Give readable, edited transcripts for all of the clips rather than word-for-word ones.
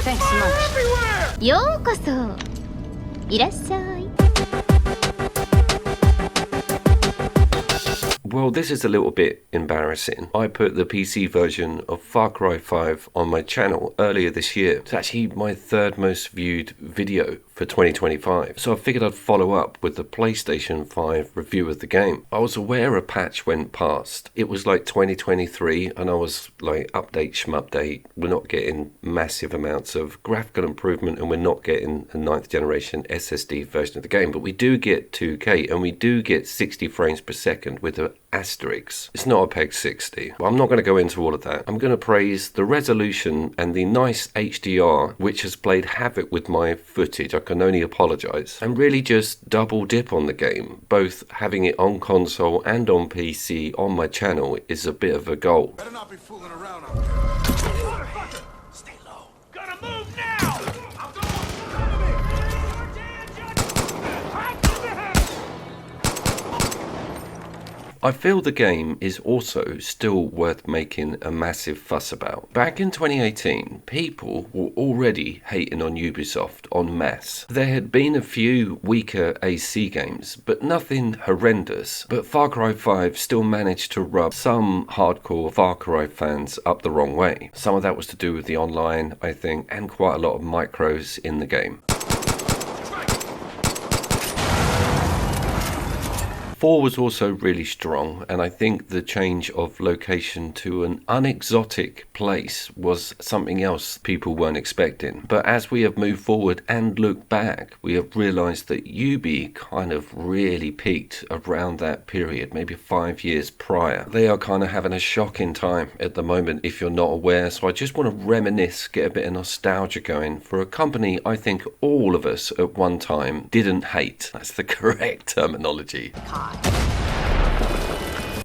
Thanks so much. ようこそいらっしゃい。 Well, this is a little bit embarrassing. I put the PC version of Far Cry 5 on my channel earlier this year. It's actually my third most viewed video for 2025. So I figured I'd follow up with the PlayStation 5 review of the game. I was aware a patch went past. It was like 2023 and I was like, update shmupdate. We're not getting massive amounts of graphical improvement and we're not getting a 9th generation SSD version of the game. But we do get 2K and we do get 60 frames per second with an asterisk. It's not a PEG 60. But I'm not going to go into all of that. I'm going to praise the resolution and the nice HDR, which has played havoc with my footage. I can only apologise. And really just double dip on the game. Both having it on console and on PC on my channel is a bit of a goal. Better not be fooling around out there. Stay low. Gotta move now! I'm going. I feel the game is also still worth making a massive fuss about. Back in 2018, people were already hating on Ubisoft en masse. There had been a few weaker AC games, but nothing horrendous. But Far Cry 5 still managed to rub some hardcore Far Cry fans up the wrong way. Some of that was to do with the online, I think, and quite a lot of micros in the game. 4 was also really strong, and I think the change of location to an unexotic place was something else people weren't expecting. But as we have moved forward and looked back, we have realised that Ubi kind of really peaked around that period, maybe 5 years prior. They are kind of having a shocking time at the moment if you're not aware, so I just want to reminisce, get a bit of nostalgia going for a company I think all of us at one time didn't hate. That's the correct terminology.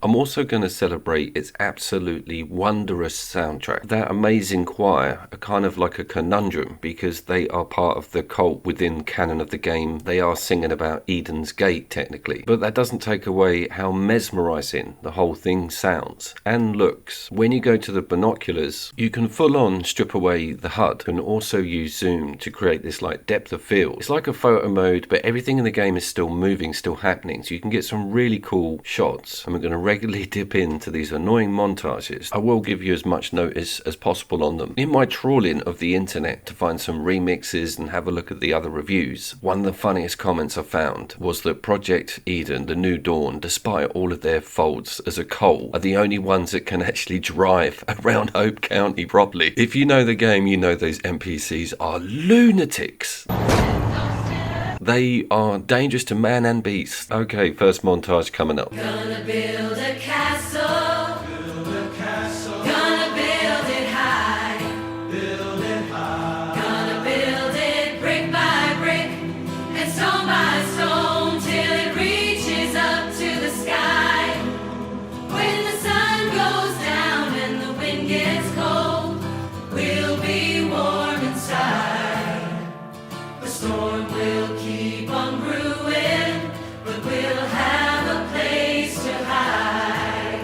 I'm also going to celebrate its absolutely wondrous soundtrack. That amazing choir are kind of like a conundrum because they are part of the cult within canon of the game. They are singing about Eden's Gate technically, but that doesn't take away how mesmerizing the whole thing sounds and looks. When you go to the binoculars, you can full on strip away the HUD and also use zoom to create this like depth of field. It's like a photo mode, but everything in the game is still moving, still happening, so you can get some really cool shots. And we're going to regularly dip into these annoying montages. I will give you as much notice as possible on them. In my trawling of the internet to find some remixes and have a look at the other reviews, one of the funniest comments I found was that Project Eden, The New Dawn, despite all of their faults as a cult, are the only ones that can actually drive around Hope County properly. If you know the game, you know those NPCs are lunatics. They are dangerous to man and beast. Okay, first montage coming up. Gonna build a castle. Build a castle. Gonna build it high. Build it high. Gonna build it brick by brick and stone by stone till it reaches up to the sky. When the sun goes down and the wind gets cold, we'll be warm inside. The storm will keep on brewing, but we'll have a place to hide.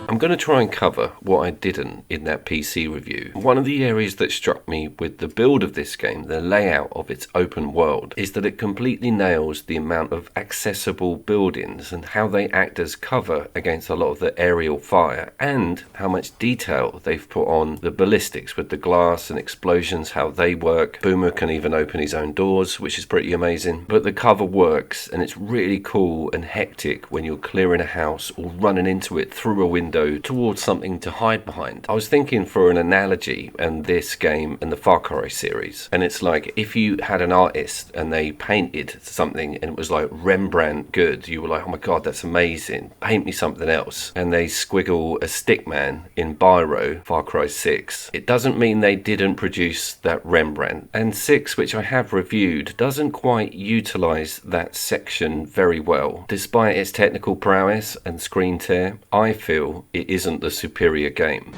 I'm going to try and cover what I didn't in that PC review. One of the areas that struck me with the build of this game, the layout of its open world, is that it completely nails the amount of accessible buildings and how they act as cover against a lot of the aerial fire, and how much detail they've put on the ballistics with the glass and explosions, how they work. Boomer can even open his own doors, which is pretty amazing. But the cover works, and it's really cool and hectic when you're clearing a house or running into it through a window towards something to hide behind. I was thinking for an analogy and this game and the Far Cry series, and it's like if you had an artist and they painted something and it was like Rembrandt good, you were like, oh my god, that's amazing, paint me something else, and they squiggle a stickman in biro, Far Cry 6. It doesn't mean they didn't produce that Rembrandt, and 6, which I have reviewed, doesn't quite utilize that section very well. Despite its technical prowess and screen tear, I feel it isn't the superior game.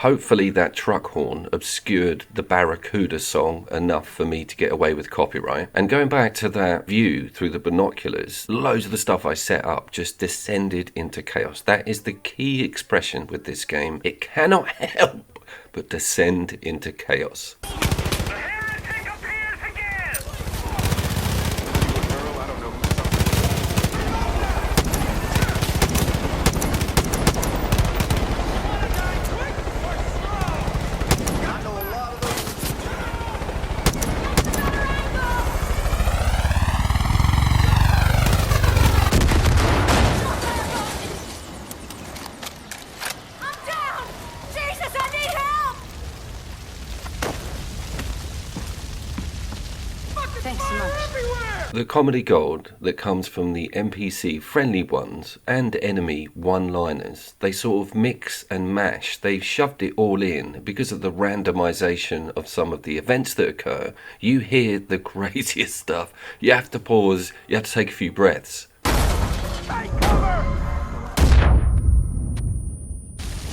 Hopefully that truck horn obscured the Barracuda song enough for me to get away with copyright. And going back to that view through the binoculars, loads of the stuff I set up just descended into chaos. That is the key expression with this game. It cannot help but descend into chaos. The heretic appears again! Girl, I don't know who's talking. I know a lot of those. I'm down! Jesus, I need help! Thanks so much. The comedy gold that comes from the NPC friendly ones and enemy one-liners, they sort of mix and mash. They've shoved it all in because of the randomization of some of the events that occur. You hear the craziest stuff. You have to pause, you have to take a few breaths. Take cover!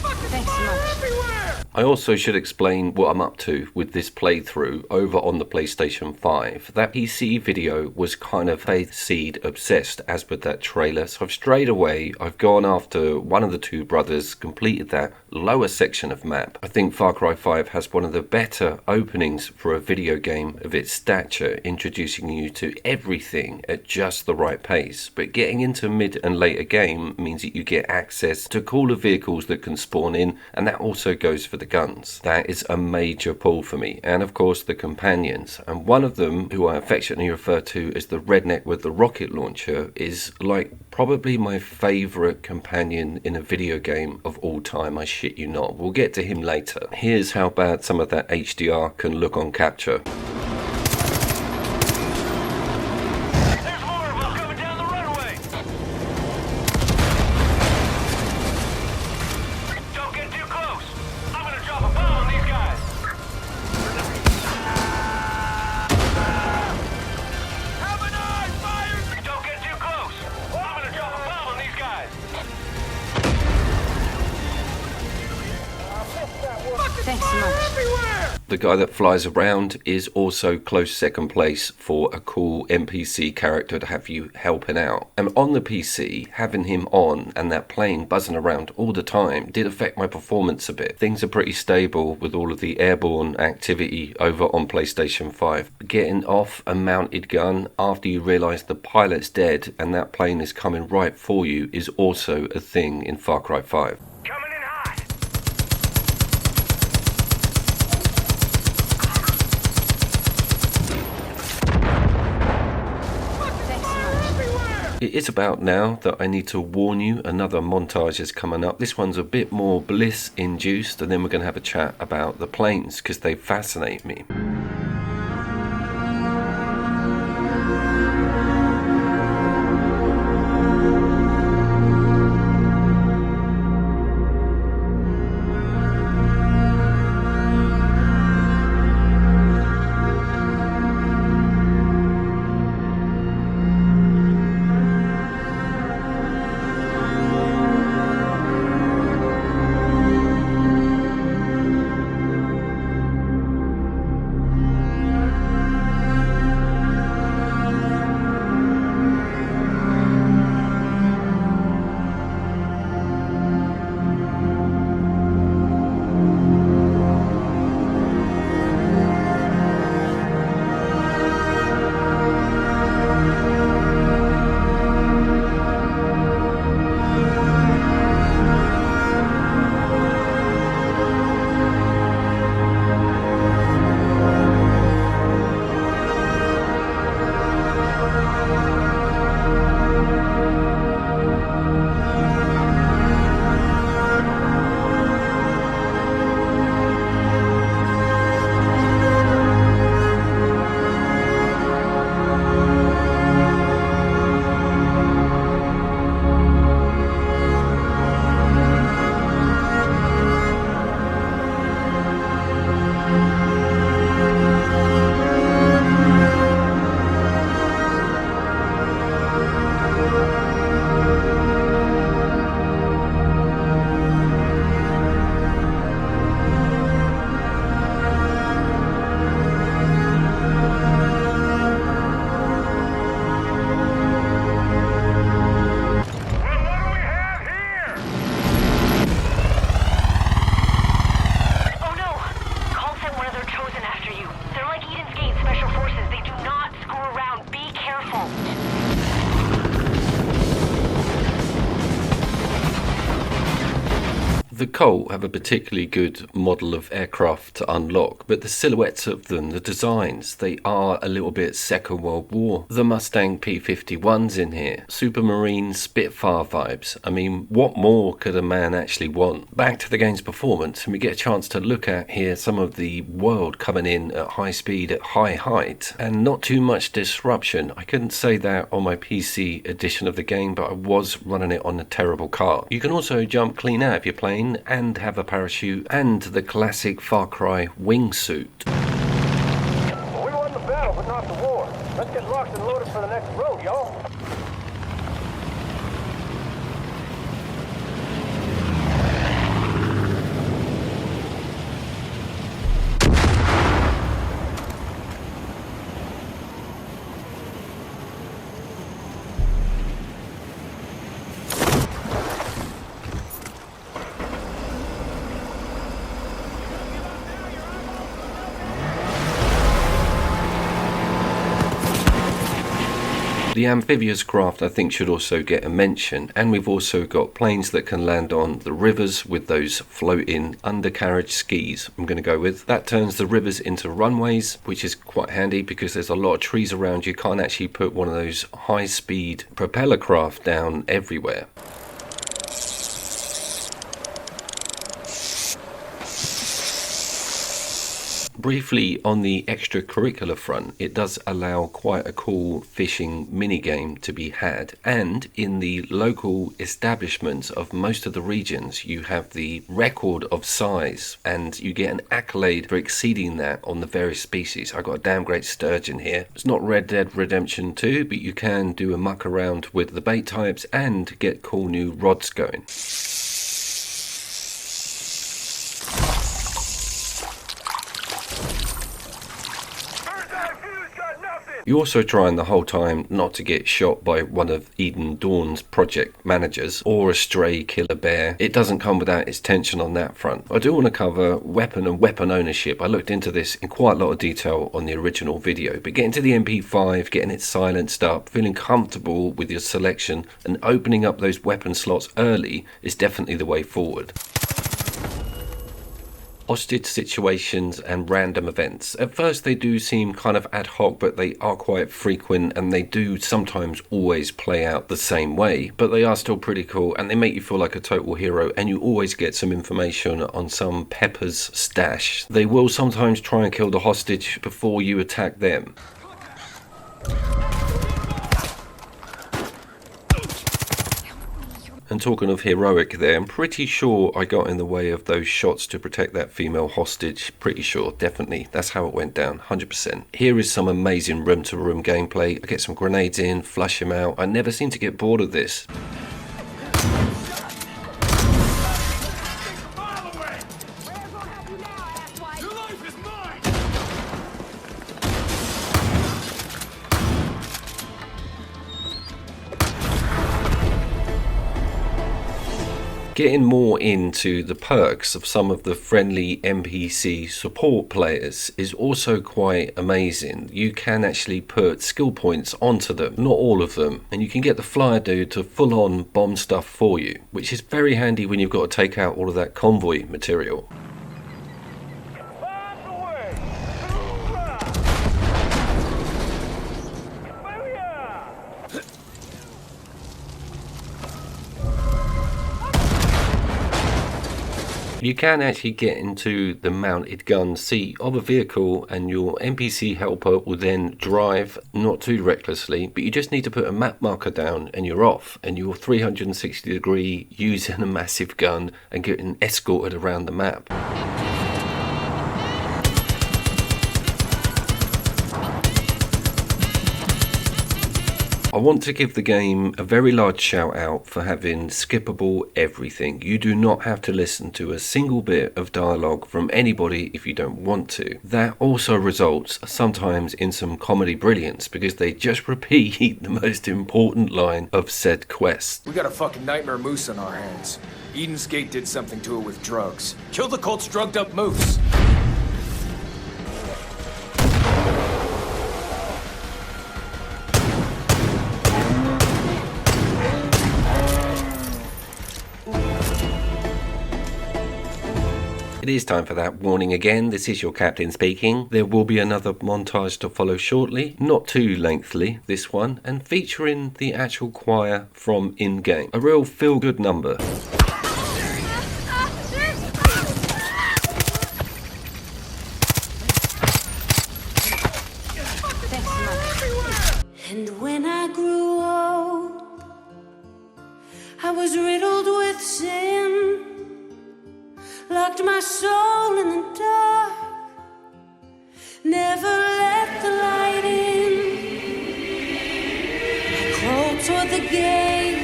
Thanks so much. Everywhere! I also should explain what I'm up to with this playthrough over on the PlayStation 5. That PC video was kind of Faith Seed obsessed as per that trailer, so I've strayed away. I've gone after one of the two brothers, completed that lower section of map. I think Far Cry 5 has one of the better openings for a video game of its stature, introducing you to everything at just the right pace. But getting into mid and later game means that you get access to cooler vehicles that can spawn in, and that also goes for the guns. That is a major pull for me. And of course the companions, and one of them, who I affectionately refer to as the redneck with the rocket launcher, is like probably my favourite companion in a video game of all time. I shit you not. We'll get to him later. Here's how bad some of that HDR can look on capture. There's more of them coming down the runway! Don't get too close! I'm gonna drop a bomb on these guys! Have an eye! Fire! Don't get too close! I'm gonna drop a bomb on these guys! Thanks so much. Everywhere! The guy that flies around is also close second place for a cool NPC character to have you helping out. And on the PC, having him on and that plane buzzing around all the time did affect my performance a bit. Things are pretty stable with all of the airborne activity over on PlayStation 5. Getting off a mounted gun after you realise the pilot's dead and that plane is coming right for you is also a thing in Far Cry 5. Coming in hot! Thanks so much. Everywhere! It is about now that I need to warn you, another montage is coming up. This one's a bit more bliss induced, and then we're going to have a chat about the planes because they fascinate me. The Colt have a particularly good model of aircraft to unlock, but the silhouettes of them, the designs, they are a little bit Second World War. The Mustang P-51's in here, Supermarine Spitfire vibes. I mean, what more could a man actually want? Back to the game's performance, and we get a chance to look at here some of the world coming in at high speed, at high height, and not too much disruption. I couldn't say that on my PC edition of the game, but I was running it on a terrible card. You can also jump clean out if you're playing, and have a parachute, and the classic Far Cry wingsuit. Well, we won the battle, but not the war. Let's get locked and loaded for the next road, y'all. The amphibious craft I think should also get a mention, and we've also got planes that can land on the rivers with those floating undercarriage skis. I'm going to go with that. Turns the rivers into runways, which is quite handy because there's a lot of trees around. You can't actually put one of those high-speed propeller craft down everywhere. Briefly on the extracurricular front, it does allow quite a cool fishing minigame to be had, and in the local establishments of most of the regions you have the record of size and you get an accolade for exceeding that on the various species. I got a damn great sturgeon here. It's not Red Dead Redemption 2, but you can do a muck around with the bait types and get cool new rods going. You're also trying the whole time not to get shot by one of Eden Dawn's project managers or a stray killer bear. It doesn't come without its tension on that front. I do want to cover weapon and weapon ownership. I looked into this in quite a lot of detail on the original video, but getting to the MP5, getting it silenced up, feeling comfortable with your selection and opening up those weapon slots early is definitely the way forward. Hostage situations and random events. At first they do seem kind of ad hoc, but they are quite frequent and they do sometimes always play out the same way, but they are still pretty cool and they make you feel like a total hero, and you always get some information on some Pepper's stash. They will sometimes try and kill the hostage before you attack them. And talking of heroic there, I'm pretty sure I got in the way of those shots to protect that female hostage. Pretty sure, definitely. That's how it went down, 100%. Here is some amazing room-to-room gameplay. I get some grenades in, flush them out. I never seem to get bored of this. Getting more into the perks of some of the friendly NPC support players is also quite amazing. You can actually put skill points onto them, not all of them, and you can get the flyer dude to full on bomb stuff for you, which is very handy when you've got to take out all of that convoy material. You can actually get into the mounted gun seat of a vehicle and your NPC helper will then drive, not too recklessly, but you just need to put a map marker down and you're off, and you're 360 degree using a massive gun and getting escorted around the map. I want to give the game a very large shout out for having skippable everything. You do not have to listen to a single bit of dialogue from anybody if you don't want to. That also results sometimes in some comedy brilliance because they just repeat the most important line of said quest. We got a fucking nightmare moose on our hands. Eden's Gate did something to it with drugs. Kill the cult's drugged up moose. It is time for that warning again. This is your captain speaking. There will be another montage to follow shortly, not too lengthily, this one, and featuring the actual choir from in-game. A real feel-good number. And when I grew old, I was riddled with sin, locked my soul in the dark, never let the light in. I crawled toward the gate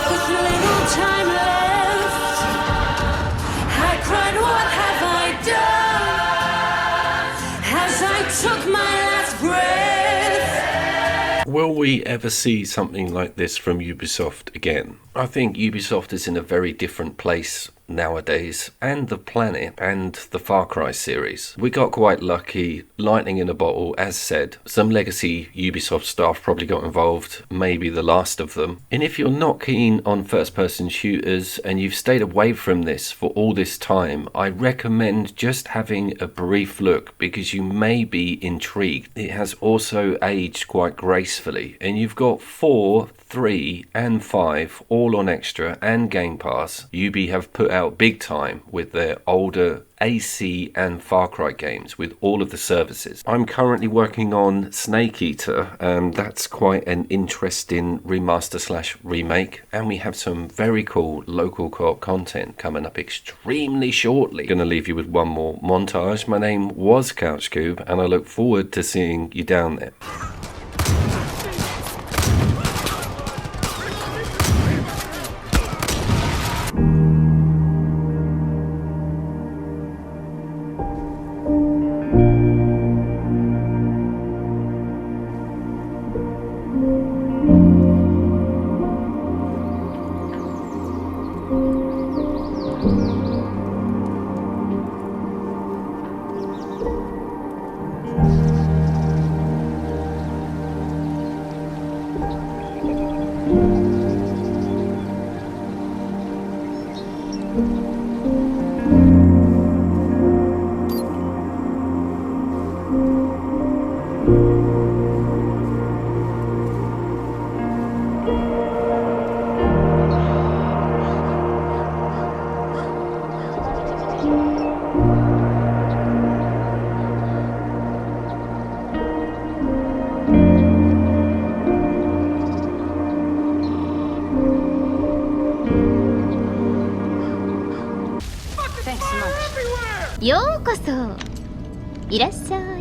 with little time left. I cried, what have I done? As I took my last breath. Will we ever see something like this from Ubisoft again? I think Ubisoft is in a very different place nowadays, and the planet and the Far Cry series. We got quite lucky, lightning in a bottle, as said. Some legacy Ubisoft staff probably got involved, maybe the last of them. And if you're not keen on first-person shooters and you've stayed away from this for all this time, I recommend just having a brief look because you may be intrigued. It has also aged quite gracefully, and you've got 4, 3 and 5 all on Extra and Game Pass. Ubi have put out big time with their older AC and Far Cry games with all of the services. I'm currently working on Snake Eater, and that's quite an interesting remaster / remake, and we have some very cool local co-op content coming up extremely shortly. Gonna leave you with one more montage. My name was CouchCube, and I look forward to seeing you down there.ようこそいらっしゃい。